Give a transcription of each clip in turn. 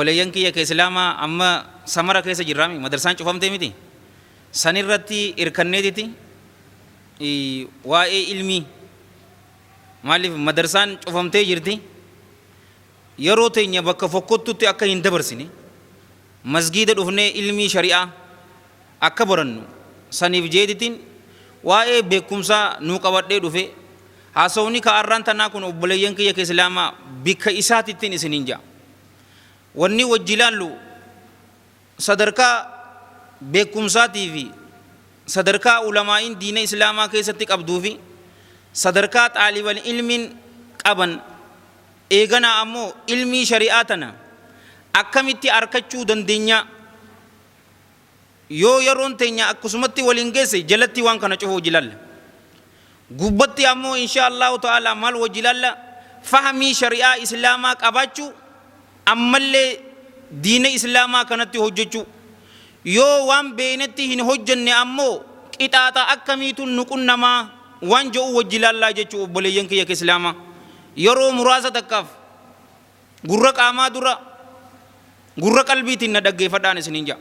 obboleeyyan kiyya ka islaamaa amma samara keessa jirraami madarsaan cufamtee miti sanirratti irkanneetiti waa'ee ilmii maaliif madarsaan cufamtee jirti yeroo teenya bakka fokkottutti akka hin dabarsine masgiida dhufnee ilmii shari'aa akka barannu saniif jeeditiin waa'ee beekumsaa nuu qabadhee dhufe haasawni ka arraan tanaa kun obboleeyyan kiyya ka islaamaa bikka isaatittiin isiniin ja'a wanni wajji laallu sadarkaa beekumsaatii fi sadarkaa ulamaa'iin diina islaamaa keessatti qabduu fi sadarkaa xaalibal ilmiin qaban eeganaa ammoo ilmii shari'aa tana akkamitti arkachuu dandeenya yoo yeroon teenya akkasumatti waliin geesse jalatti waan kana cufuu jilalla gubbatti ammoo insha Allahu ta'ala maal wajjilalla fahmii shari'aa islaamaa qabaachuu ammallee diina islaamaa kanatti hojjechuu yoo waan beenetti hin hojjenne ammoo qixaaxa akkamiitu nuqunnamaa waan jedhu wajjilallaa jechuu obboleeyyan kiyya islaamaa yeroo muraasa takkaaf gurra qaamaa dura gurra qalbiitiin na dhaggeeffadhaan isiniin ja'a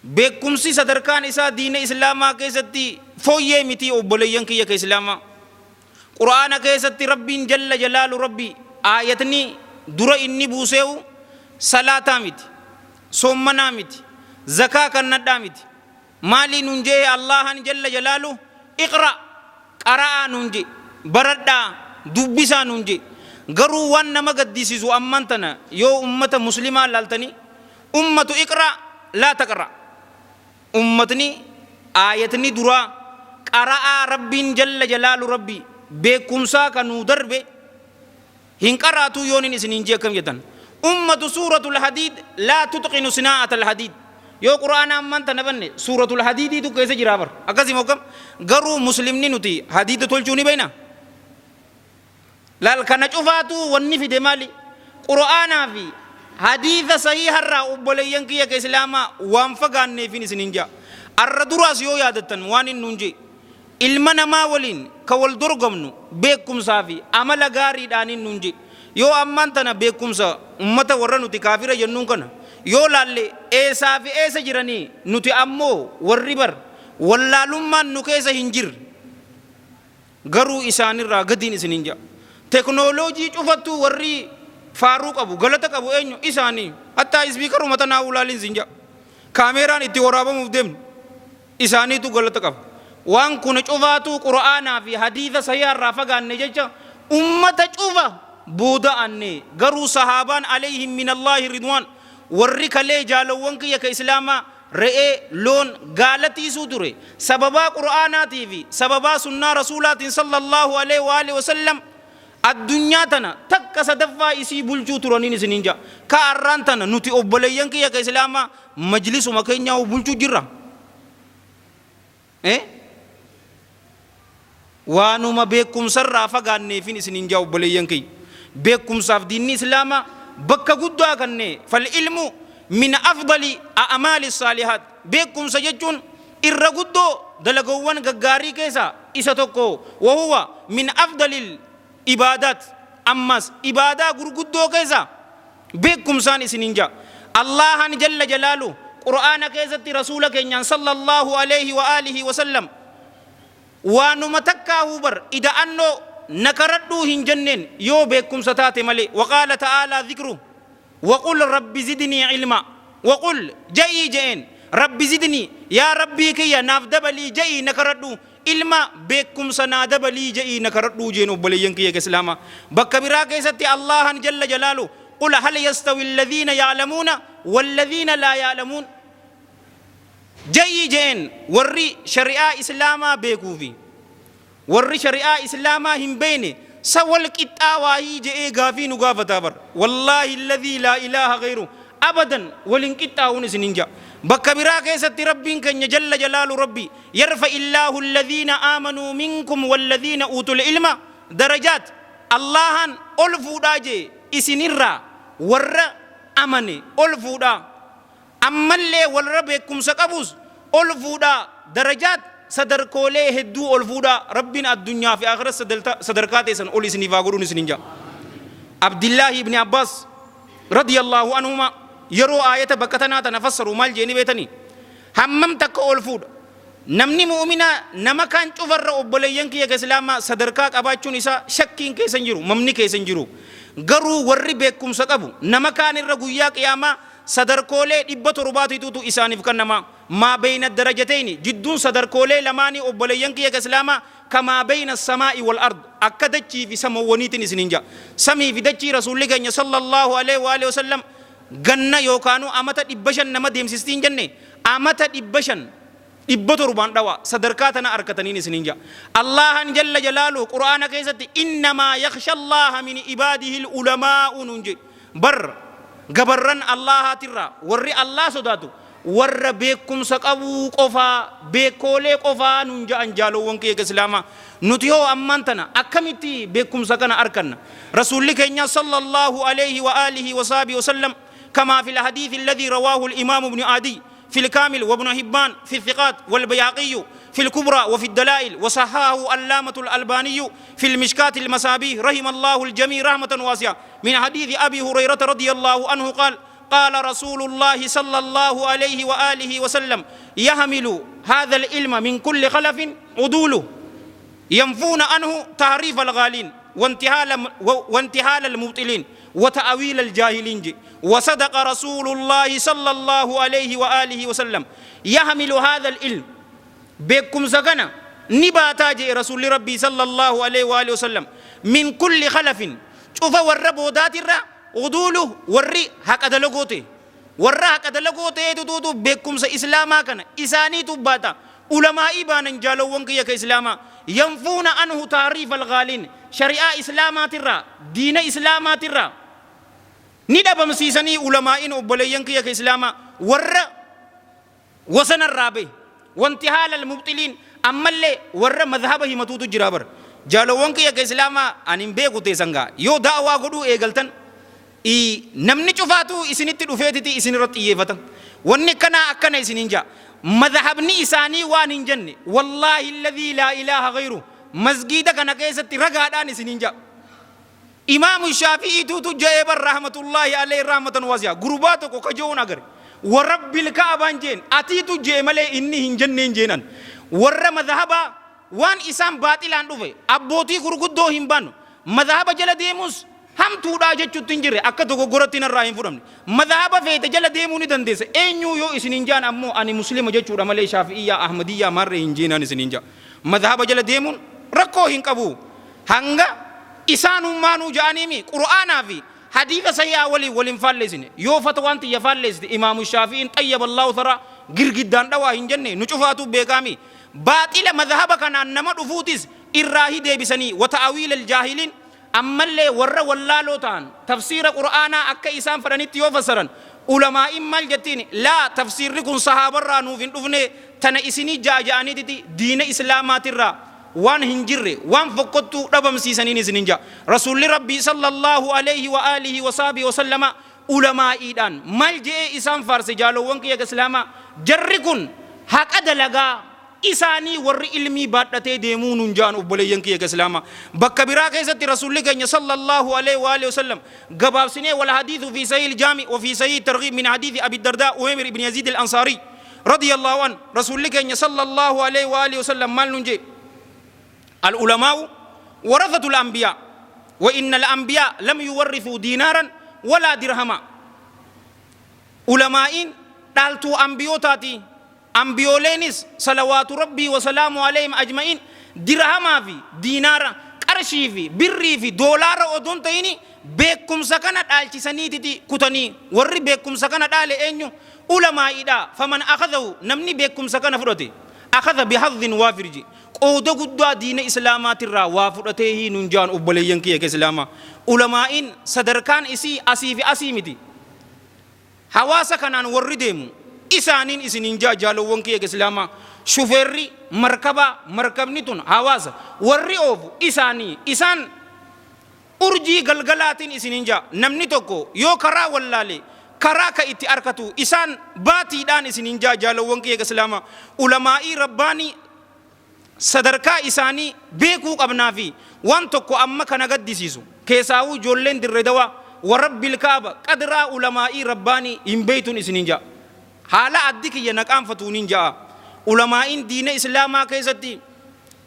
beekumsi sadarkaan isaa diina islaamaa keessatti fooyyee miti obboleeyyan kiyya islaamaa qur'aana keessatti rabbiin jalla jalaalu rabbi aayatni dura inni buuseewu salaataa miti soommanaa miti zakaa kannadhaa miti maalii nun jee allahan jalla jalaalu iqra qara'aa nun je baradhaa dubbisaa nun je garuu waan nama gaddisiisu amman tana yoo ummata muslimaa laaltanii ummatu iqra laa taqra ummatni aayatni duraa qara'aa rabbiin jalla jalaalu rabbi beekumsaa kanuu darbe hin qaraatu yoonin isiniin jee akkam jettan ummatu suuratul hadiid laa tutqinu sinaa'atal hadiid yoo qur'aana amman tana banne suuratul hadiidiitu keessa jiraa bar akkasii mokkam garuu muslimni nuti hadiida tolchuu ni beeyna laal kana cufaatu wanni fide maali qur'aanaa fi hadiisa sahiiharraa obboleeyyan kiyya ka islaamaa waan fagaanneefin isiniin jaa arra duraas yoo yaadattan waan innuun jee ilma namaa waliin ka wal dorgomnu beekumsaa fi amala gaariidhaan innuun jee yoo ammaan tana beekumsa ummata warra nuti kaafira jennuun kana yoo laalle eesaa fi eessa jiranii nuti ammoo warri bar wallaalummaan nu keessa hin jirre garuu isaanirraa gadiin isiniin jaa teknooloojii cufattuu warri faaruu qabu galata qabu eenyu isaanii hattaa isbiikaruma tanaa ulaaliin sin jaa kaameeraan itti waraabamuuf deemnu isaaniitu galata qaba waan kun cufaatu qur'aanaa fi hadiisa sahiiharraa fagaanne jecha ummata cufa booda'anne garuu sahaabaan alayhim min allaahi ridwaan warri kalee jaalawwan kiyya ka islaamaa re'ee loon gaalatiisuu ture sababaa qur'aanaatii fi sababaa sunnaa rasuulaatiin sallallahu alaihi wa alihi wasallam addunyaa tana takka sadaffaa isii bulchuu turaniin isiniin jaa ka arraan tana nuti obboleeyyan kiyya ka islaamaa majlisuma keenyaa bulchuu jirra waanuma beekumsarraa fagaanneefin isiniin jaa obboleeyyan kiyya beekumsaaf diinni islaamaa bakka guddaa kanne fal ilmu min afdali a'maali saalihaat beekumsa jechuun irra guddoo dalagowwan gaggaarii keessaa isa tokko wahuwa min afdalil ibaadaat ammas ibaadaa gurguddoo keessaa beekumsaan isiniin jaa allahan jalla jalaalu qur'aana keessatti rasuula keenyaan sallallahu alaihi wa alihi wasallam waanuma takkaa hubar ida'annoo nakaradhuu hin jenneen yoo beekumsa taate malee waqaala ta'aalaa dhikru waqul rabbi zidnii ilma waqul ja'ii je'een rabbi zidnii yaa rabbii kiyya naaf dabalii ja'ii nakaradhuu ilma beekumsa naa dabalii ja'ii nakaradhuu jeen obboleeyyan kiyya islaamaa bakka biraa keessatti allahan jalla jalaalu qul hal yastawi alladhiina ya'lamuuna walladhiina laa ya'lamuun ja'ii je'een warri shari'aa islaamaa beekuufi warri shari'aa islaamaa hin beekne sawal qixxaawaayii je'ee gaafii nu gaafataa bar wallaahi alladhii laa ilaaha ghayru abadan walin qixxaawun isinin jaa bakka biraa keessatti rabbiin keenya jalla jalaalu rabbi yarfa illaahu alladhiina aamanuu minkum walladhiina uutul ilma darajaat allahan ol fuudhaa jee isinirraa warra amane ol fuudhaa ammallee warra beekumsa qabus ol fuudhaa darajaat sadarkoolee hedduu ol fuudhaa rabbiin addunyaa fi aakhira sadarkaa teessan ol isiniif haa godhuun isinin jaa abdillaahi ibni abbaas رضي الله عنهما يرو آية بكتنا تنفسروا مال جيني بيتني همم تكول فود نمني مؤمنا نما كان تفر أبليين كي كإسلام صدركاك أباچون إسا شكين كي سنجرو ممني كي سنجرو غرو ورّي بكم سكابو نما كان الرجويا قياما صدر كولي إبّة رباطي توتو إساني فكنما ما بين الدرجتين جدون صدر كولي لماني أبليين كي كإسلام كما بين السماء والأرض أكدتشي في سموانيتين سنينجا سمي في دتشي رسول الله صلى الله عليه وآله وسلم غنّا يوكانو أمتا إبّشن نما ديم سيستين جنّي أمتا إبّشن إبّة ربان دوا صدركاتنا أركتنين سنينجا الله جل جلاله قرآن كيست إنما يخشى الله من عباده العلماء ننجي بر غبرن الله ترى ورّي الله صداتو ور بكم سقبو قفا بكولي قفا ننجا أنجالو وانكي كسلاما نتيو أمانتنا أكمتي بكم سكنا أركنا رسول الله صلى الله عليه وآله وصحبه وسلم كما في الحديث الذي رواه الإمام ابن عدي في الكامل وابن حبان في الثقات والبياقي في الكبرى وفي الدلائل وصححه علامة الألباني في المشكاة المصابيح رحم الله الجميع رحمة واسعة من حديث أبي هريرة رضي الله عنه قال قال رسول الله صلى الله عليه وآله وسلم يحمل هذا العلم من كل خلف عدوله ينفون عنه تعريف الغالين وانتحال المبطلين وتأويل الجاهلين وصدق رسول الله صلى الله عليه وآله وسلم يحمل هذا العلم بكم سكنا نباتاج رسول ربي صلى الله عليه وآله وسلم من كل خلف شوف وربو ذات الرّ udulu warri haqa dalagote warra haqa dalagote tututu beekumsa islaamaa kana isaaniitu baata ulamaa'ii baanan jaalowwan kiyya ka islaamaa yanfuuna anhu taariif alghaaliin shari'aa islaamaatirraa diina islaamaatirraa ni dhabamsiisanii ulamaa'iin obboleeyyan kiyya ka islaamaa warra wasanarraa bahe wantihaala almubxiliin ammallee warra madhaba himatuutu jira bar jaalowwan kiyya ka islaamaa anin beeku teessangaa yoo daawaa godhuu eegaltan namni cufaatu isinitti dhufeetiti isinirratti xiyyeeffatan wanni kana akkana isinin jaa madhabni isaanii waan hin jenne wallaahi alladhii laa ilaaha ghayru masgiida kana keessatti ragaadhaan isinin jaa imaamu shaafi'iituutu ja'ee bar rahmatullaahi alayhi rahmatan waasi'a gurbaa tokko kajoon agare warabbil kaabaan jeen atiitu jee malee inni hin jenneen jeenan warra madhabaa waan isaan baaxilaan dhufe abbootii gurguddoo hin baannu madhaba jala deemus hamtuudha jechuutti hin jirre akka dogoggoratti narraa hin fudhamne madhaba feete jala deemuu ni dandeessa eenyuu yoo isinin jaan ammoo ani muslima jechuudha malee shaafi'iyyaa ahmadiyyaa marree hin jeenaan isinin jaa madhaba jala deemuun rakkoo hin qabu hanga isaanummaanuu ja'aniimi qur'aanaa fi hadiisa sayyaa waliin faalleessine yoo fatwaan tiyya faalleessite imaamu shaafi'iin xayyaballaahu tara girgiddaan dhawaa hin jenne nu cufaatu beekaami baaxila madhaba kanaan nama dhufuutis irraa hi deebisanii wata'awiila aljaahiliin ammallee warra wallaaloo ta'an tafsiira qur'aanaa akka isaan fadhanitti yoo fassaran ulamaa'in maal jettiin laa tafsiirri kun sahaabarraa nuuf hin dhufne tana isinii jaaja'aniititi diina islaamaatirraa waan hin jirre waan fokkottuu dhabamsiisaniin isinin jaa rasuulli rabbii sallallahu alayhi wa alihi wa sahbihi wa sallama ulamaa'iidhaan maal je'ee isaan faarse jaalowwan kiyya islaamaa jarri kun haqa dalagaa إساني ور علمي باتته ديمون جان أبوليين كي كسلامة بكبيرة كيسة رسول الله صلى الله عليه وآله وسلم جباب سنة والحديث في صحيح الجامع وفي صحيح الترغيب من حديث أبي الدرداء وعمر بن يزيد الأنصاري رضي الله عنه رسول الله صلى الله عليه وآله وسلم مال نجي العلماء ورثة الأنبياء وإن الأنبياء لم يورثوا دينارا ولا درهما علماء دالتو أنبيوتاتي أنبيولينس صلوات ربي وسلامه عليهم أجمعين درهما في دينارا قرشي في بري في دولار ودون تيني بكم سكنت آلتي سنيتي كتني ورّي بكم سكنت آل إنيو علماء إدا فمن أخذه نمني بكم سكنت فرطي أخذ بحظ وافرجي قودة قدوا دين إسلامات الرا وافرته ننجان أبوليين كي إسلاما علماء صدركان إسي أسيف أسيمتي حواسا كانان ورّي ديمو إسانين إسنين جالوون كي إسلاما شوفيري مركبني تون حواسا ورّي أوف إسان urjii galgalaatiin isinin jaa namni tokko yoo karaa wallaalee karaa ka itti arkatu isaan baatiidhaan isinin jaa jaalawwan kiyya islaama ulamaa'ii rabbaanii sadarkaa isaanii beekuu qabnaa fi waan tokko amma kana gaddisiisu keessaawuu ijoolleen dirree dawaa ورب الكعبة قدر علماء رباني إن بيتون إسنينجا حالا أديك ينقام فتونينجا علماء دين إسلاما كيستي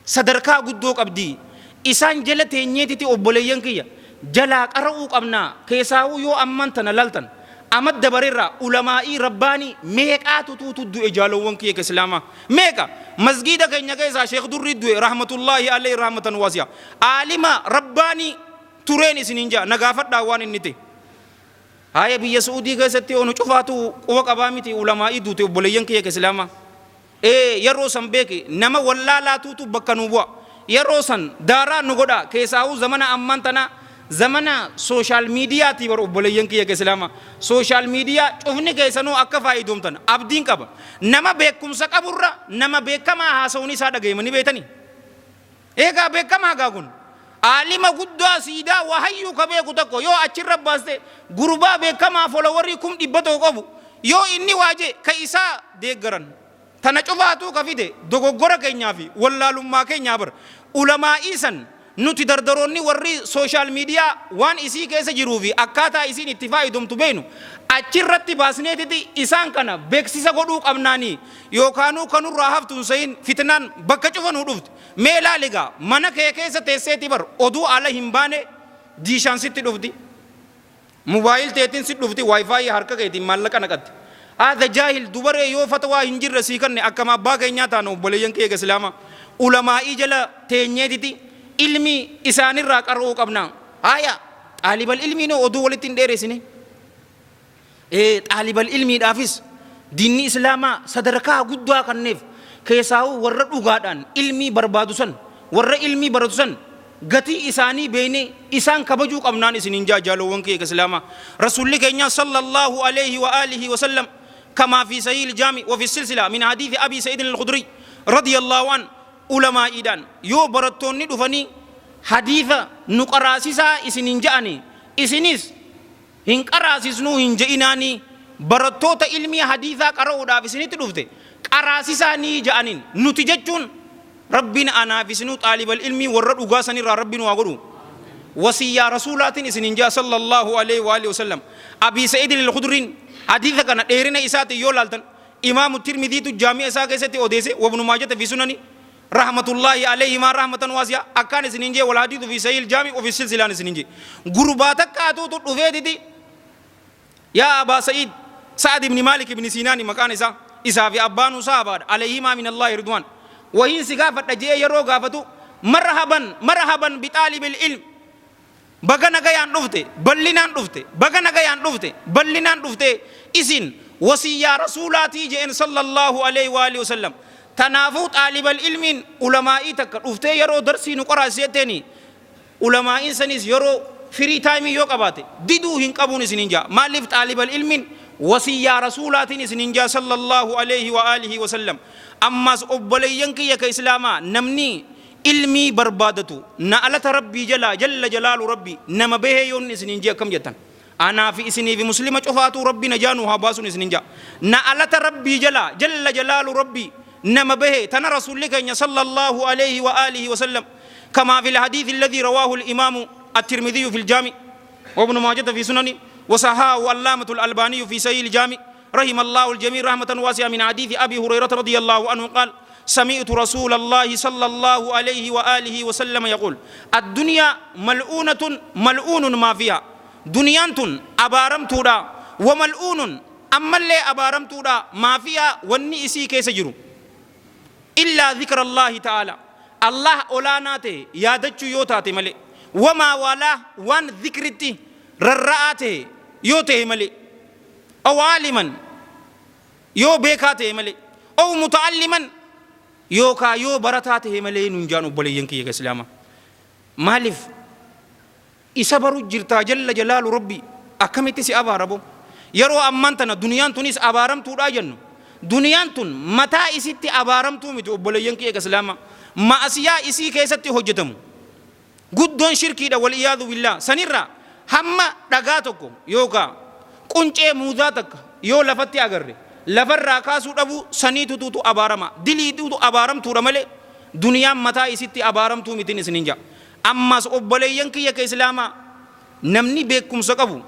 صدركا قدوك أبدي إسان جلت نيتي أبوليين كيا جلاك أرؤوك أبنا كيساو يو أمان تنلالتن أمد دبريرا علماء رباني ميك آتو تدو إجالوون كيا كسلاما ميكا مسجد كينيا كيسا شيخ دري دو رحمة الله عليه رحمة واسعة عالم رباني تورين إسنينجا نغافت داوان النتي هاي بيا سعودي كيستي ونو شوفاتو قوك أبامتي علماء دوتي أبوليين كيا كسلاما yeroo san beeke nama wallaalaatuutu bakka nu bu'a yeroo san daaraa nu godha keessaa'uu zamana ammaan tana zamana sooshaal miidiyaati bar obboleeyyan kiyya ke islaama sooshaal miidiyaa cufni keessanuu akka faayidoomtan abdiin qaba nama beekumsa qaburra nama beekamaa haasawuun isaa dhagayamanii beetanii eegaa beekamaa gaa kun aalima guddaa siidaa wahayyuu ka beeku tokko yoo achirra baaste gurbaa beekamaa folowarrii 100 qabu yoo inni waaje ka isaa deeggaran tana cufaatu kafide dogoggora keenyaa fi wallaalummaa keenyaa bar ulamaa isan nuti dardaroonni warri sooshaal miidiyaa waan isii keessa jiruu fi akkaataa isiin itti fayyadamtu beenu achirratti baasneetiti isaan kana beeksisa godhuu qabnaanii yookaanuu kanurraa haftuun sayin fitnaan bakka cufanuu dhufte mee laaligaa mana kee keessa teesseeti bar oduu ala hin baane diishaan sitti dhufti موبايل تيتين سيد لفتي واي فاي هاركا كيتي مالك أنا كت هذا جاهل دوباره يو فتوى هنجر رسيكن أكما باقي نياتانو بليان كي كسلاما علماء إجلا تينيتي علمي إسان الراك أروك أبنا آية طالب العلمي نو أدو ولتين ديرسيني طالب العلمي دافيس ديني إسلاما صدركا قدوا كنف كيساو ورد وغادان علمي بربادوسن ورد علمي بربادوسن gati isaanii beene isaan kabajuu qabnaan isinin jaalawwan kee islaama rasuulli keenya sallallahu alayhi wa alihi wa sallam kama fi sahih al-jami wa fi silsila min hadith abi sa'id al-khudri radiyallahu an ulama idan yo barattoonni dhufanii haditha nu qaraasisa isinin jaani isinis hin qaraasisnu hin jainaani barattoota ilmi haditha qara'uudhaaf isinitti dhufte qaraasisanii jaanin nuti jechuun ربنا أنا في سنو طالب العلم ورد وقاسني ربنا وقولوا وصية رسولات إسنين جاء صلى الله عليه وآله وسلم أبي سعيد الخدري حديث كان إيرنا إساتي يولالتن إمام الترمذي الجامع إساق إساتي أوديسه وابن ماجه في سنني رحمة الله عليه ما رحمة واسعة أكان إسنين جاء والحديث في سهيل الجامع وفي السلسلة إسنين جاء غرباتك كاتو تدفيدي يا أبا سعيد سعد بن مالك بن سينان مكان إسا في أبان صحابة عليهما من الله رضوان وهي سقافة جاء يرو قافتو مرحبا بطالب العلم بغنا غيان دفته بلنان دفته بغنا غيان دفته بلنان دفته إذن وصية رسولاتي جاء صلى الله عليه وآله وسلم تنافو طالب العلم علماء تك دفته يرو درسي نقرأ سيتني علماء سنيس يرو فري تايم يو قباته ديدو هنقبون سنينجا مالف طالب العلم وصية رسولاتي سنينجا صلى الله عليه وآله وسلم أما أبليين كي كإسلاما نمني علمي بربادتو نعلت ربي جل جلال ربي نما به يون سنينجا كم جتن أنا في سني في مسلمة شفاتو ربي نجانوها باسون سنينجا نعلت ربي جل جلال ربي نما به تنا رسول لك صلى الله عليه وآله وسلم كما في الحديث الذي رواه الإمام الترمذي في الجامع وابن ماجه في سننه وصححه علامة الألباني في سهيل الجامع رحم الله الجميع رحمة واسعة من حديث أبي هريرة رضي الله عنه قال سمعت رسول الله صلى الله عليه وآله وسلم يقول الدنيا ملؤونة ملؤون ما فيها دنيا أبارم تودا وملؤون أما اللي أبارم تودا ما فيها وني إسي كيس جرو إلا ذكر الله تعالى الله أولاناته يادتشو يوتاتي ملي وما والاه وان ذكرتي ررآته يوته ملي أو عالما يو بيكاته ملي أو متعلما يو براتاته ملي ننجانو بليين كي إسلاما مالف إسابرو جرتا جل جلال ربي أكمتي سي أباربو يرو أمانتنا دنيان تونيس أبارم تودا جنو دنيان تون متى إسيتي أبارم تومي بليين كي إسلاما ما أسيا إسي كيستي حجتم قدون شركي دا والإياذ بالله سنرى همّا دغاتكو يوكا قنچه موذاتك يو لفتي أغرّي لفر راكاسو دبو سنيتو توتو أبارما دلي توتو أبارم تورمالي دنيا متا إسيتي أبارم تو متين سننجا أما سأبالي ينكي يك إسلاما نمني بكم سقبو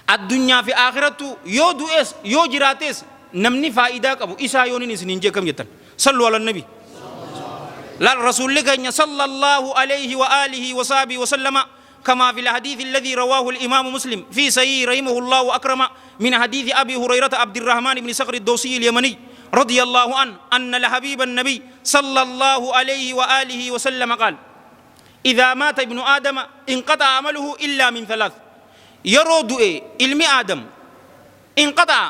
الدنيا في آخرته يو دوئس يو جراتيس نمني فائدة قبو إسا يوني نسنين جيكم جتن صلوا على النبي لا الرسول لك صلى الله عليه وآله وصحبه وسلم كما في الحديث الذي رواه الإمام مسلم في صحيح رحمه الله وأكرم من حديث أبي هريرة عبد الرحمن بن صخر الدوسي اليمني رضي الله عنه أن لحبيب النبي صلى الله عليه وآله وسلم قال إذا مات ابن آدم انقطع عمله إلا من ثلاث يرود علم آدم انقطع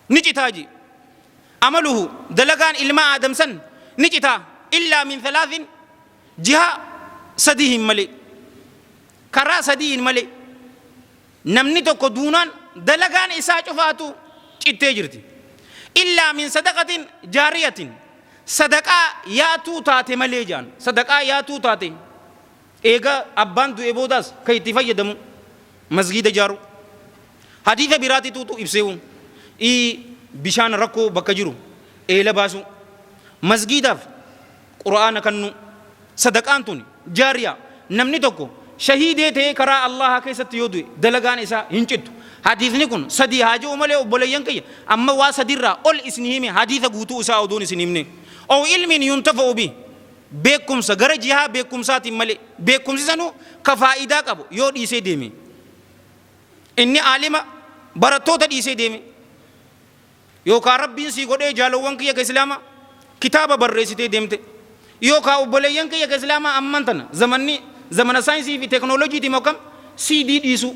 نجتاجي عمله دلقان علم آدم سن نجتا إلا من ثلاث جهة سديهم ملي كرا سديهم ملي نمني توكو دونان دلقان إساء شفاتو چتجرتي إلا من صدقة جارية صدقة ياتو تاتي ملي جان صدقة ياتو تاتي إيغا أبان دو إبوداس كي تفيدمو مسجد جارو حديث براتي توتو إبسيو إي بشان ركو بكجرو إي لباسو مسجد قرآن كنو صدقان توني جارية نمني توكو شهيدة تي كرا الله كيسة يودوي دلغان إسا هنچتو حديث نكون سدي حاجة أمالي وبليان كي أما واسدرا أول إسنهيمي حديث قوتو إسا أودون إسنهيمني أو علم ينتفع بي بكم سغر جها بكم ساتي ملي بكم سانو كفائدة كابو يود إسي ديمي إني عالمة براتوتا إسي ديمي يوكا ربين سي قد جالوان كي كإسلاما كتابة برسيتي ديمتي يوكا وبليان كي كإسلاما أمانتنا زمن ساينسي في تكنولوجي دي موكم سي دي ديسو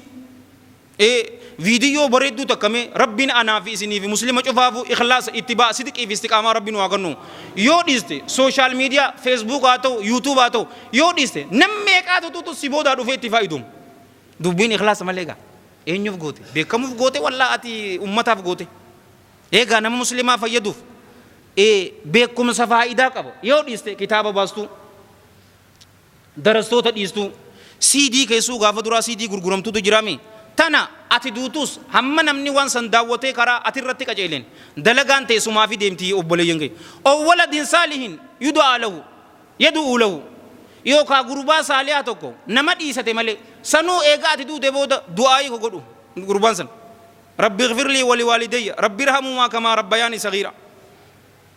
فيديو بريدو تكمي ربنا أنا في سني في مسلم أشوفه إخلاص اتباع صدق في استقامة ربنا واقنو يوديسته سوشيال ميديا فيسبوك آتو يوتيوب آتو يوديسته نمّيك آتو تو سيبودا دو في اتفاقيدهم دوبين إخلاص مالك إنيو فغوتي بكمو فغوتي والله أتي أمتا فغوتي إيغا نم مسلمة فيدوف بكم سفائدة كابو يوديسته كتابة باستو درستو تديستو CD كيسو غافة درا CD غرغرم تو جرامي تنا أتي دوتوس هم نمني وان سنداوته كرا أتي رتك أجيلين دلغان تيسو ما في ديمتي أبلي ينجي أو ولد صالحين يدعى له يدعو له يوكا غربا صالحاتكو نمت إيسته ملي سنو إيغا أتي دوته بود دعائي كو غدو غربان سن ربي اغفر لي ولوالدي ربي ارحمهما كما ربياني صغيرا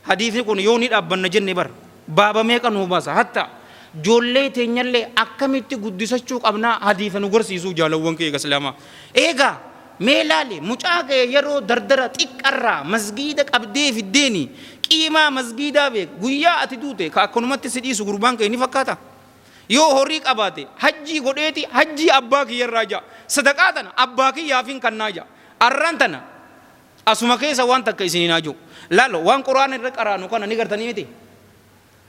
حديث يكون يوني أبن نجن بر بابا ميكا نوباسا حتى جولة تنيلة أكملت قديسة شوك أبنا حديث نقول سيسو جالوان كي كسلاما إيجا ميلالي مجاك يرو دردرة تكرر مسجدك أبدي في الديني كيما مسجدا بيك غيا أتدوته كأكونمت سيدي سكربان كي نفكاتا يو هوريك أباتي حجي قديتي حجي أباك يراجع صدقاتنا أباك يافين كناجا أرانتنا أسمعك سوان تكيسين ناجو لالو وان قرآن الركارانو كنا نيجرتني متي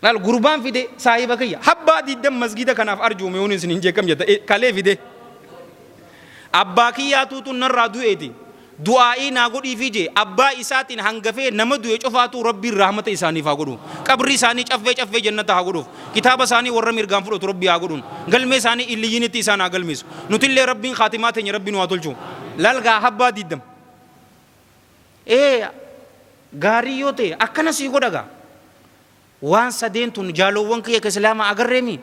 لال غربان في ده صاحب كيا حبا دي دم مسجد كنا في أرجو ميونين سنينجي كم جتا كله في ده أبا كيا تو نرادو إيدي دعائي ناقول يفيجي أبا إساتين هنگفه نمدو يشوفاتو ربي رحمة إساني فاقولو قبري ساني چفه جنة هاقولو كتاب ساني ورمير غنفلو ربي هاقولون قلمي ساني اللي ينتي سانا قلميس نتلي ربي خاتمات ربي نواتلجو لالغا حبا دي دم غاريو تي أكنا سيقو دغا وان سدين تون جالوان كي كسلاما أغرمي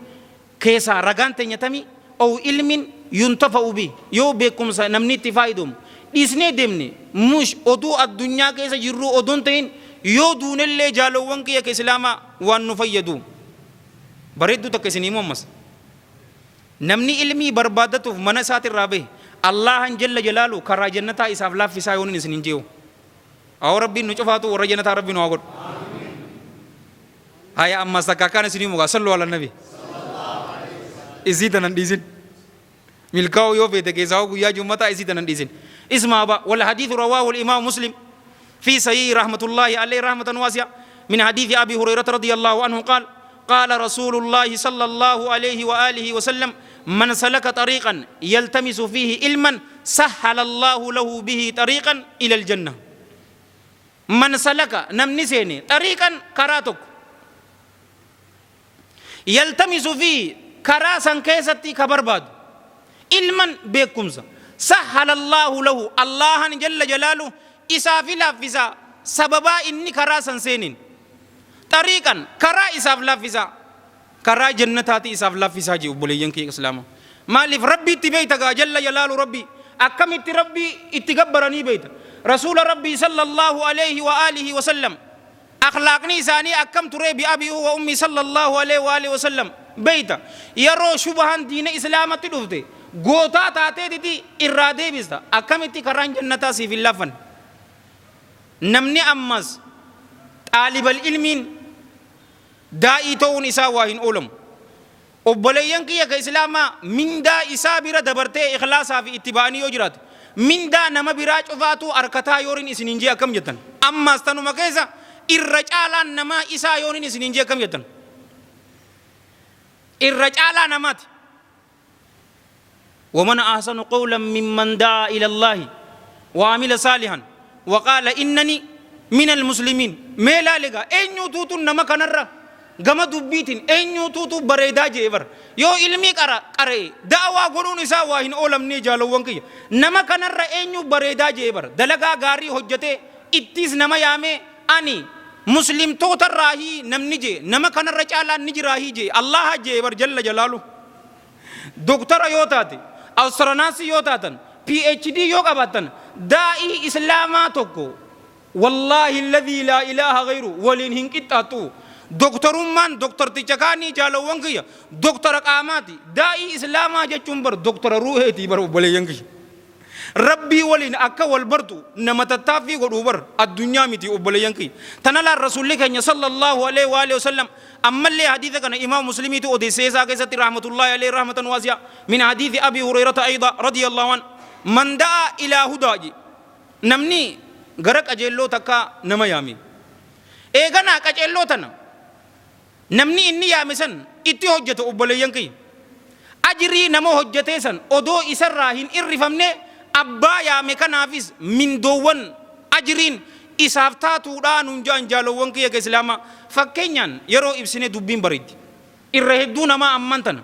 كيسا رغان تنيتمي أو علم ينتفع بي يو بكم نمني تفايدهم إسني دمني مش أدو الدنيا كيسا جرو أدون تين يو دون اللي جالوان كي كسلاما وان نفيدو بريدو تكسني ممس نمني علمي بربادتو منسات الرابي الله جل جلاله كرا جنتا إساف لا في سايون نسنجيو أو ربي نشوفاتو ورجنتا ربي نواقول هيا أما سكاكان سنيمو صلوا على النبي إزيدنا نديزين ملكاو يوفي تكيزاو يا جمتا إزيدنا نديزين اسمع با والحديث رواه الإمام مسلم في صحيح رحمة الله عليه رحمة واسعة من حديث أبي هريرة رضي الله عنه قال رسول الله صلى الله عليه وآله وسلم من سلك طريقا يلتمس فيه علما سهل الله له به طريقا إلى الجنة من سلك نمنسيني طريقا كراتك يلتمس فيه كراسا كيستي كبرباد علما بكمسا سهل الله له الله جل جلاله إساف لافزا سببا إني كراسا سينين طريقا كرا إساف لافزا كرا جنتاتي إساف لافزا جي وبليين كي إسلام مالف ربي تبيتك جل جلال ربي أكمت ربي اتقبرني بيت رسول ربي صلى الله عليه وآله وسلم أخلاقني ثاني أكم تري بأبي وأمي صلى الله عليه وآله وسلم بيتا يرو شبهان دين إسلام تدوفتي غوتا تاتي دي إرادة بيستا أكمتي كران جنتا في اللفن نمني أمز طالب العلمين دائي تون إسا واهن أولم وبليان كي كإسلاما من دا إسا بيرا دبرتي إخلاصا في اتباني يجرات من دا نما بيراج أفاتو أركتا يورين إسنينجي أكم جتن أما استنو مكيسا الرجالا نما إسا يورين إسنينجي أكم جتن الرجالا نمات ومن أحسن قولا ممن دعا إلى الله وعمل صالحا وقال إنني من المسلمين ميلا لغا أين يوتوتو نما كنرى gama dubbiitiin eenyuutu bareedaa jeebar yoo ilmi qaree da'awaa godhuun isaa waa hin oolamnee jaalawwan kiyya nama kanarra eenyu bareedaa jeebar dalagaa gaarii hojjetee ittis nama yaamee ani muslimtoota raahii namni jee nama kanarra caalaan ni jiraahii jee allaha jeebar jalla jalaalu doktara yoo taate astronaasii yoo taatan PhD yoo qabaatan daa'ii islaamaa tokko wallaahi alladhii laa ilaaha ghayru waliin hin qixxaatu دكتورمان دكتور تيجاكاني جالوان كيا دكتور قاماتي داعي إسلاما جتشون بر دكتور روحي تي بر وبليان كي ربي ولين أكا والبرتو نمتتافي قدوبر الدنيا متي وبليان كي تنالا رسول الله صلى الله عليه وآله وسلم أما اللي حديثة كان إمام مسلمي تو أديسيسا كيسة رحمة الله عليه رحمة واسعة من حديث أبي هريرة أيضا رضي الله عنه من دعا إلى هدى نمني غرق أجلو تكا نما يامي إيغانا كأجلو تنا namni inni yaamisan itti hojjetu obboleeyyan kiyya ajrii nama hojjeteesan odoo isarraa hin irrifamne abbaa yaame kanaafis mindoowwan ajriin isaaf taatuudhaan hunjaan jaalowwan kiyya ka islaamaa fakkeenyaan yeroo ibsine dubbiin bareeddi irra hedduu namaa amman tana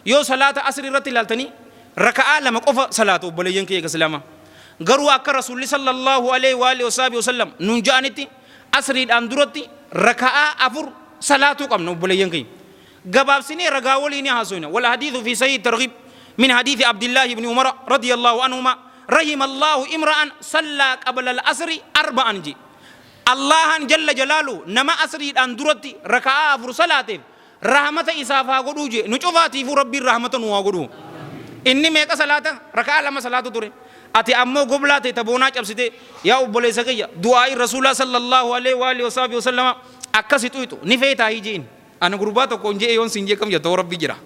yoo salaata asri irratti ilaaltanii raka'aa lama qofa salaatu obboleeyyan kiyya ka islaamaa garuu akka rasuulli sallallahu alaihi wa alihi wasallam nun ja'anitti asriidhaan duratti raka'aa afur صلاة قمنا بليان كي جباب سنة رجاوليني هاسونا والحديث في صحيح الترغيب من حديث عبد الله بن عمر رضي الله عنهما رحم الله امرأ صلى قبل العصر 4 جي الله جل جلاله نما أسري أندرتي ركعة فر صلاة رحمة إسافة قدوجي نشوفاتي في ربي رحمة نواقدو إني ميك صلاة ركعة لما صلاة توري أتي أمو قبلاتي تبونا جبسيتي يا أبولي سكيا دعاء رسول الله صلى الله عليه وآله وسلم akkasitu itu ni feetaa hijiin ana gurbaa tokko njee yoon sinjee kam jetta rabbi jira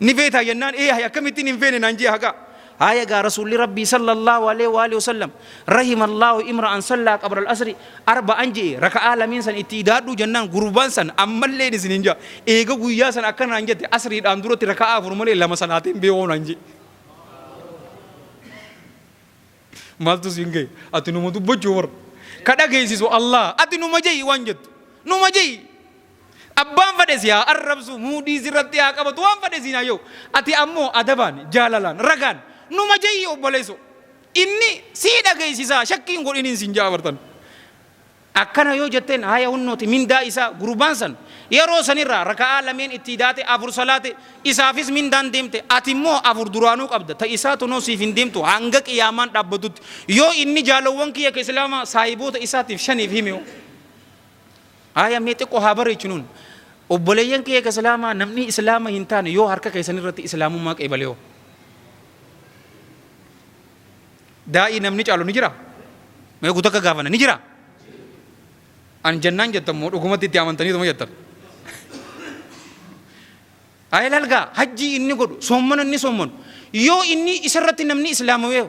ni feetaa jennaan akkamittiin hin feene naan jee haga haya gaa rasuulli rabbii sallallahu alaihi wa alihi wasallam rahimallahu imra'an sallaa qabra al-asri 4 jee raka'aa lamiin san itti idaadhu jennaan gurbaan san ammallee isin hin jaa eega guyyaa san akka naan jette asriidhaan duratti raka'aa 4 malee 2 salaatiin beewoo naan jee maaltu siin ga'e ati numa dubbachuu warra kada geessisu Allah ati numa jei waan jettu numa jei abbaan fadhes yaa arrabsu muudii sirratti haa qabatu waan fadhes naa yoo ati ammoo adabaan jaalalaan ragaan numa jei obboleessu inni sii dhageessisaa shakkiin godhiniin siin jaabartan akkana yoo jetteen haya hunnooti mindaa isaa gurbaan san yeroo sanirraa raka'aa lameen itti daate afur salaate isaafis mindaan deemte ati immoo afur duraanuu qabda ta isaa tonoo siif hin deemtu hanga qiyaamaan dhaabbatutti yoo inni jaalowwan kiyya ka islaamaa saahiboota isaatiif 5 hime haya mee xiqqoo haa bareechinuun obboleeyyan kiyya ka islaamaa namni islaama hin taane yoo harka keessanirratti islaamummaa qeebalee daa'ii namni caalu ni jira mee guutakka gaafana ni jira an jannaan jettammoo dhugumatti itti amantanii tuma jettan aylalgaa hajjii inni godhu sommana inni sommanu yoo inni isarratti namni islaamawee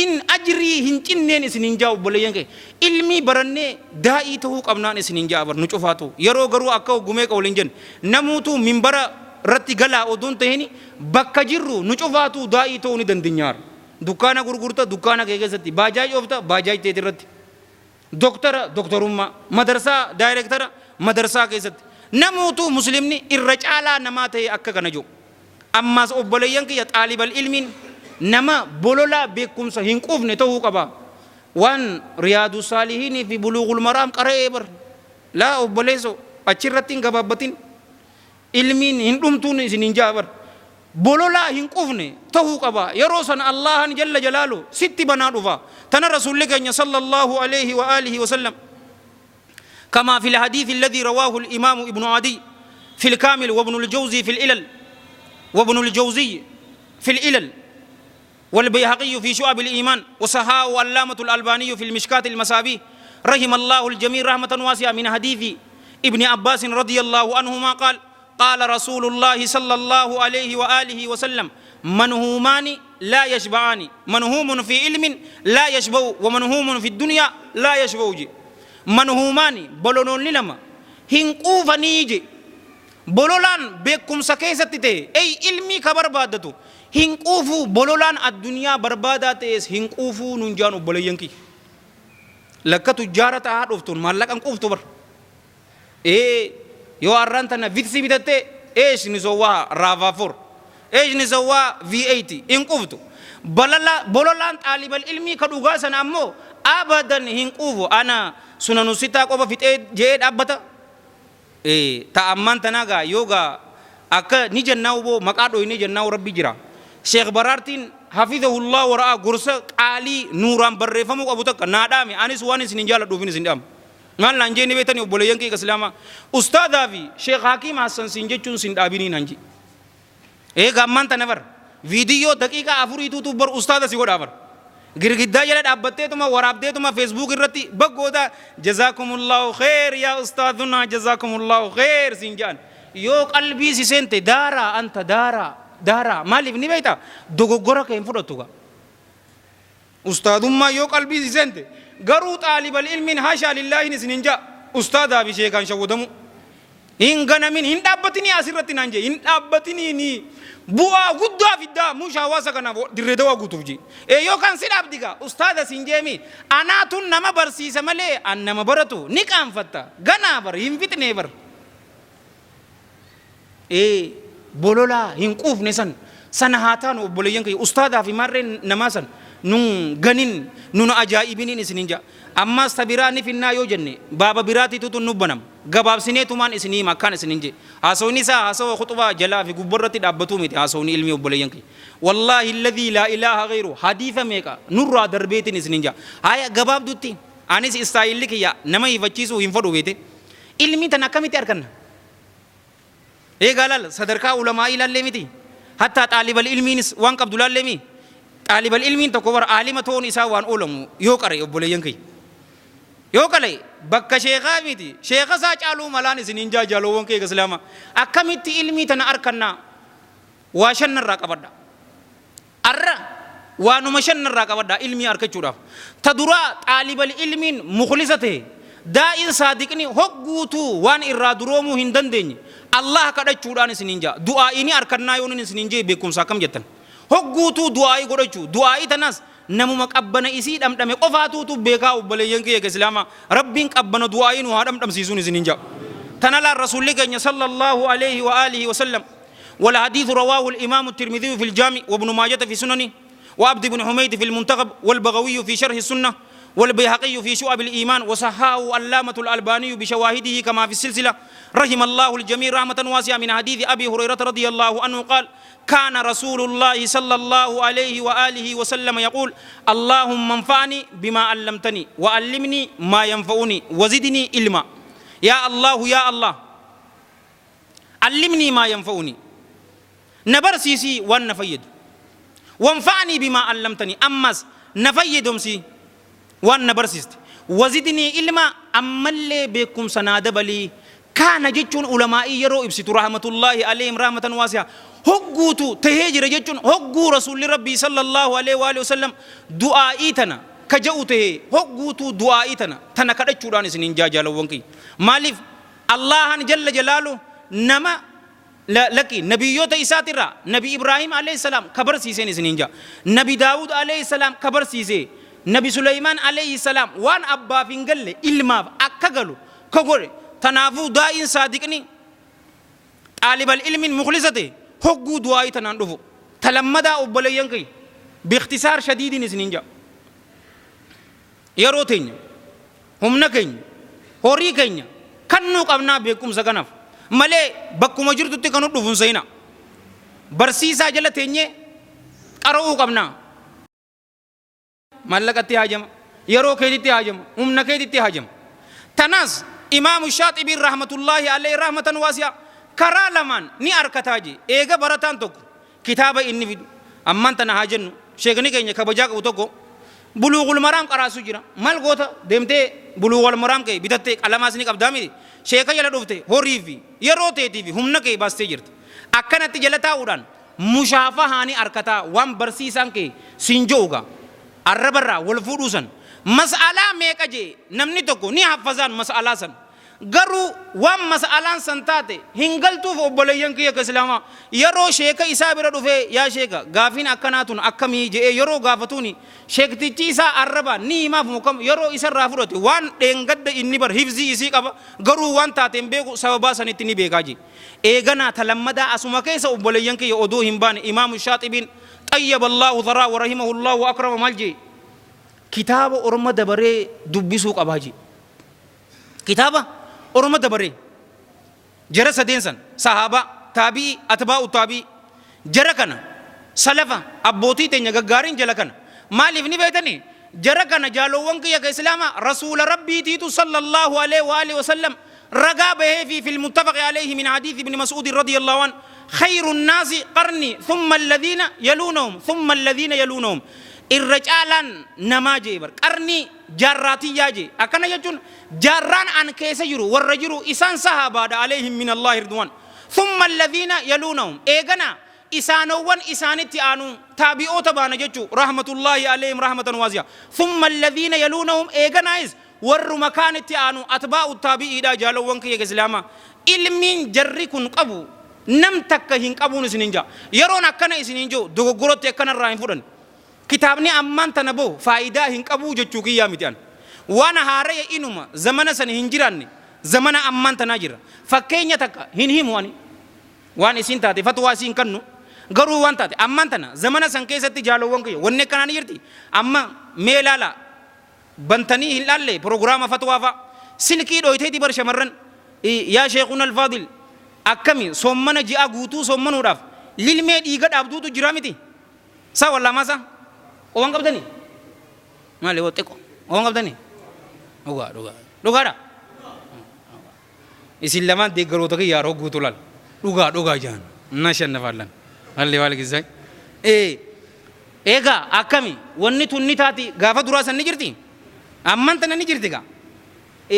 in ajrii hin cinneen isin hin jaa'u obboleeyyan kee ilmii barannee daa'ii ta'uu qabnaan isin hin jaabar nu cufaatu yeroo garuu akka gumee qawliin jenne namuutu minbara irratti galaa oduun ta'ini bakka jirru nu cufaatu daa'ii ta'uu ni dandeenyaar dukkaana gurgurta dukkaana kee keessatti baajaaj oofta baajaaj teet irratti doktora doktorummaa madarsaa daayirektara madarsaa keessatti namuutu muslimni irra caalaa namaa ta'e akka kana jiru ammaas obboleeyyan kiyya xaalibal ilmiin nama bololaa beekumsa hin quufne ta'uu qaba waan riyaadu saalihiinii fi buluugul maraam qara'ee bar laa obboleesso achirratti hin gabaabbatin ilmiin hin dhumtuun isin hin jaabar بولولا هنقفني تهو قبا يروسن الله جل جلاله ست بنادوفا تنا رسول الله صلى الله عليه وآله وسلم كما في الحديث الذي رواه الإمام ابن عدي في الكامل وابن الجوزي في الإلل وابن الجوزي في الإلل والبيهقي في شعب الإيمان وصححه علامة الألباني في المشكاة المصابيح رحم الله الجميع رحمة واسعة من حديث ابن عباس رضي الله عنهما قال قال رسول الله صلى الله عليه وآله وسلم منهومان لا يشبعان منهوم في علم لا يشبع ومنهوم في الدنيا لا يشبع منهومان بولون لما هنقوفني جي بولولان بكم سكيستي أي علمي كبر بادتو هنقوفو بولولان الدنيا بربادات هنقوفو ننجانو بولينكي لك تجارة عرفتون مالك أنقوفتو بر يو أرانتنا فيتسي بتاتي إيش نسوا رافافور إيش نسوا V80 إنقوفتو بولولان طالب العلمي كدوغاسن أمو أبدا هنقوفو أنا سننو ستا قوفا فيت جيد أبتا تأمان تناغا يوغا أكا نجناو بو مقادو نجناو ربي جرا شيخ برارتين حفظه الله ورأى غرسة علي نوران برفمو أبو تك نادامي أنيس وانيس نجالة دوفين سندام man lanje ni betani obole yanki kaslama ustad avi sheikh hakim hasan sinje chun sindabini nanji gamman tanavar video daqiqa afuri tu bar ustad si goda bar girgidda jala dabbatte tuma warabde tuma facebook irratti bagoda jazakumullahu khair ya ustaduna jazakumullahu khair sinjan yo qalbi si sente dara anta dara malif ni beta dogogora ke fudotuga ustadumma yo qalbi si sente garuu طالب العلم حاشا لله نسنجا استاذ ابي شيخ كان شودمو ان غنمين ان دابتني اسرتي نانجي ان دابتني ني بوا غدا فدا مش حواسا كان دريدوا غوتوجي يو كان سيداب ديغا استاذ سنجيمي انا تون نما برسي سمله انما برتو نيكام فتا غنا بر ينفت نيبر بولولا ينقوف نسن سنهاتان وبولين كي استاذ في مره نماسن nun ganin nun ajaa'ibinin isininja amma sabirani finna yo jenne baba birati tutun nubbanam gababsine tuman isini makkan isininje hasawni sa hasaw khutba jala fi gubarrati dabbatu miti hasawni ilmi obboleyanki wallahi alladhi la ilaha ghayru haditha meka nurra darbetin isininja aya gabab dutti anis istayillik ya nama yifachisu hinfodu bete ilmi tanakamiti arkanna galal sadarka ulama ilalle miti hatta talibal ilminis wan qabdulalle mi طالب العلم تكبر عالم تون إساوان أولم يوكره يبولي ينكي يوكله بك شيخا ميتي شيخا ساچالو ملاني سنينجا جالوون كي كسلاما أكملت علمي تنا أركنا واشن الرقابدا أرى وانو مشن الرقابدا علمي أركچورا تدرا طالب العلم مخلصته دائن صادقني حقوتو وان إرادرومو هندن ديني الله كدا چوراني سنينجا دعا إني أركنا يوني سنينجا بكم ساكم جتن hogguutu du'aayi godhachu du'aayi tanas namuma qabbana isii dhamdhame qofaatuutu beekaa obboleeyyan kiyya islaama rabbiin qabbana du'aayi nu haa dhamdhamsiisuun isinin jaa tanala rasulli keenya sallallahu alayhi wa alihi wa sallam wal hadith rawahu al imam at-tirmidhi fi al-jami' wa ibn majah fi sunani wa abd ibn humayd fi al-muntakhab wal baghawi fi sharh as-sunnah والبيهقي في شعب الإيمان وصححه علامة الألباني بشواهده كما في السلسلة رحم الله الجميع رحمة واسعة من حديث أبي هريرة رضي الله عنه قال كان رسول الله صلى الله عليه وآله وسلم يقول اللهم انفعني بما علمتني وعلمني ما ينفعني وزدني علما يا الله علمني ما ينفعني نبرسيسي ونفيد وانفعني بما علمتني أمس نفيدهم سي وان برسيست وزدني علما أملي بكم سناد بلي كان جتون علماء يرو ابسط رحمة الله عليهم رحمة واسعة هجوتو تهجر جتون هجو رسول ربي صلى الله عليه وآله وسلم دعائتنا كجوته هجوتو دعائتنا تنكرت شوران سنين جاجالو وانكي مالف الله جل جلاله نما لكن نبيوت إساترا نبي إبراهيم عليه السلام كبر سيسين سنين جا نبي داود عليه السلام كبر سيسي نبي سليمان عليه السلام وان أبا فينجل إلما أكجلو كقول تنافو دائن صادقني طالب العلم مخلصته هجو دعاء تنانفو تلمدا أبليان كي باختصار شديد نسنينجا يروتين هم نكين هوري كين كنو قبنا بكم سكناف ملء بكم أجر تتكنوا دفن سينا برسيسا جلتيني قرأوا قبنا مالكتي هاجم يرو كيدتي هاجم كيدتي هاجم تناس إمام الشاطبي رحمة الله عليه رحمة واسعة كرا لمن ني أركتاجي إيجا براتان توك كتابة إني فيدو أمان تنا هاجن شيخني كيني كبجاك وتوكو بلوغ المرام قراسو جرا مال غوتا دمتي بلوغ المرام كي بيتتك علاماسني قبدامي شيخا يلا دوفتي هوريفي يرو تيتي في همنا كي باستي جرت أكنت جلتا ودان مشافة هاني أركتا وام برسيسان كي سنجوغا الربرا والفروسن مسألة ميكاجي نمني توكو ني حفظان مسألة سن غرو وام مسألة سنتاتي هنگلتو فوبليان كي كسلاما يرو شيخا إسابير دوفي يا شيخا غافين أكناتون أكمي جي يرو غافتوني شيخ تيسا الربا ني ما فمكم يرو إسر رافروتي وان دنگد إني بر حفظي إسي كبا غرو وان تاتين بيكو سببا سنتيني بيكاجي إيغانا تلمدا أسوما كيسا أبوليان كي أدو همبان إمام الشاطبي طيب الله ذرا ورحمه الله وأكرم مالجي كتاب أرمى دبري دبسوك أباجي كتابة أرمى دبري جرى سدينسن صحابة تابي أتباع تابي جرى كنا سلفا أبوتي تنيا غارين جرى كنا ما لفني بيتني جرى كنا جالوان كي كإسلام رسول ربي تيتو صلى الله عليه وآله وسلم رجع به في المتفق عليه من حديث ابن مسعود رضي الله عنه خير الناس قرني ثم الذين يلونهم ثم الذين يلونهم الرجالان نماجي بر قرني جاراتي ياجي أكنا يجون جاران أن كيس يرو والرجلو إسان صحابة عليهم من الله رضوان ثم الذين يلونهم إيغنا إسانوان إسانتي آنو تابعو تبانا جيجو رحمة الله عليهم رحمة واسعة ثم الذين يلونهم إيغنا إس ور مكانتي آنو أتباع التابعي دا جالوان كي إسلاما إلمين جريكن قبو نم تكهين قبو نسنينجا يرون أكنا إسنينجو دوغو غروتي أكنا راين فودن كتابني أمان تنبو فائدة هنك أبو جتشوكي يا متيان وانا هاري إنما زمانة سن هنجراني زمانة أمان تناجر فكينيا تك هنهم وان إسين تاتي فتوى سين كنو غرو وان تاتي أمان تنا زمانة سن كيسة تجالو وانكي ونك كنا نيرتي أما ميلالا بنتني هلالي برنامج فتوى فا سلكي دويتي دي برشمرن يا شيخنا الفاضل أكمي سومنا جاء غوتو سومنا وراف للميد إيجاد عبدو تجرامتي سا ولا ما سا orang kap tani, mana lewat teko, orang kap tani, luga ada, Islam dek garo taki yaro gutulal, luga jangan, nasian nafalan, alih wal kisah, ega akami, wanni tunni tati, gafa durasan ni jirti, amman tana ni jirti ka,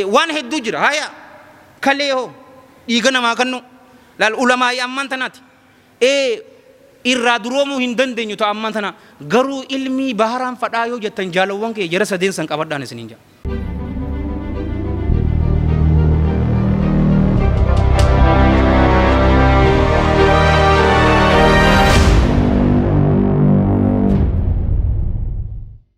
wan heddu jira, haya, kaleho, iga nama kanu, lal ulama ay amman tanati, irraa duroomu hin dandeenyu ta'u amman tana garuu ilmii baharaan fadhaa yoo jettan jaalawwan kee jara sadeen san qabadhaan isiniin jaa